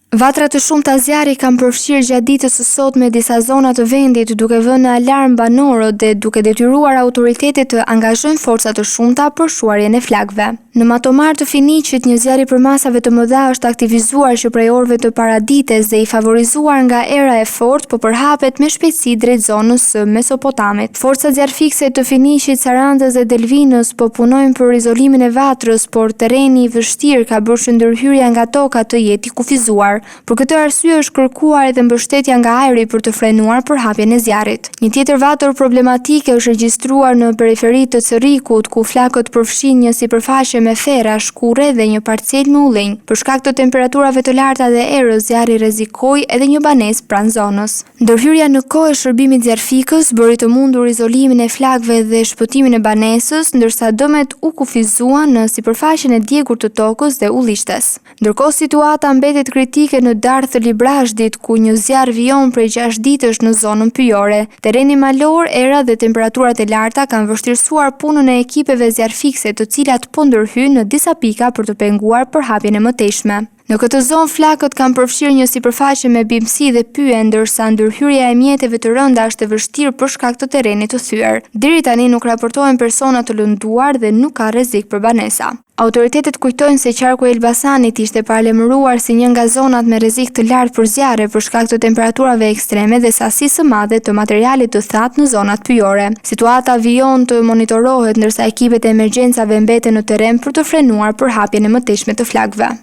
Vatra të shumta zjarri kanë përfshirë gjatë ditës së sotme disa zona të vendit, duke vënë në alarm banorët dhe duke detyruar autoritetet të angazhojnë forca të shumta për shuarjen e flakëve. Në Matomar të Finiqit, një zjarr i përmasave të mëdha është aktivizuar që prej orëve të paradites dhe i favorizuar nga era e fortë, po përhapet me shpejtësi drejt zonës së Mesopotamit. Forcat zjarrfikse të Finiqit, Sarandës dhe Delvinës po punojnë për izolimin e vatrës, por terreni i vështirë ka bërë që ndërhyrja nga toka të jetë i kufizuar. Për këtë arsye është kërkuar edhe mbështetja nga ajri për të frenuar përhapjen e zjarrit. Një tjetër vatër problematike është regjistruar në periferitë të Cerrikut, ku flakët përfshin një sipërfaqe me ferra, shkure dhe një parcel me ullinj. Për shkak të temperaturave të larta dhe erës, zjarri rrezikoi edhe një banesë pranë zonës. Ndërhyrja në kohë e shërbimit zjarrfikës bëri të mundur izolimin e flakëve dhe shpëtimin e banesës, ndërsa dëmet u kufizuan në sipërfaqen e djegur të tokës dhe ullishtes. Ndërkohë situata mbetet kritike në darkë të Librazhdit, ku një zjarr vijon prej 6 ditësh në zonën pyjore. Terreni malor, era dhe temperaturat e larta kanë vështirësuar punën e ekipeve zjarrfikse, të cilat po ndërhyjnë në disa pika për të penguar përhapjen e mëtejshme. Në këtë zonë flakët kanë përfshirë një sipërfaqe me bimësi dhe pyje, ndërsa ndërhyrja e mjeteve të rënda është e vështirë për shkak të terrenit të thyer. Deri tani nuk raportohen persona të lënduar dhe nuk ka rrezik për banesa. Autoritetet kujtojnë se qarku i Elbasanit ishte paralajmëruar si një nga zonat me rrezik të lartë për zjarre për shkak të temperaturave ekstreme dhe sasisë së madhe të materialit të thatë në zonat pyjore. Situata vijon të monitorohet ndërsa ekipet e emergjencave mbeten në terren për të frenuar përhapjen e mëtejshme të flakëve.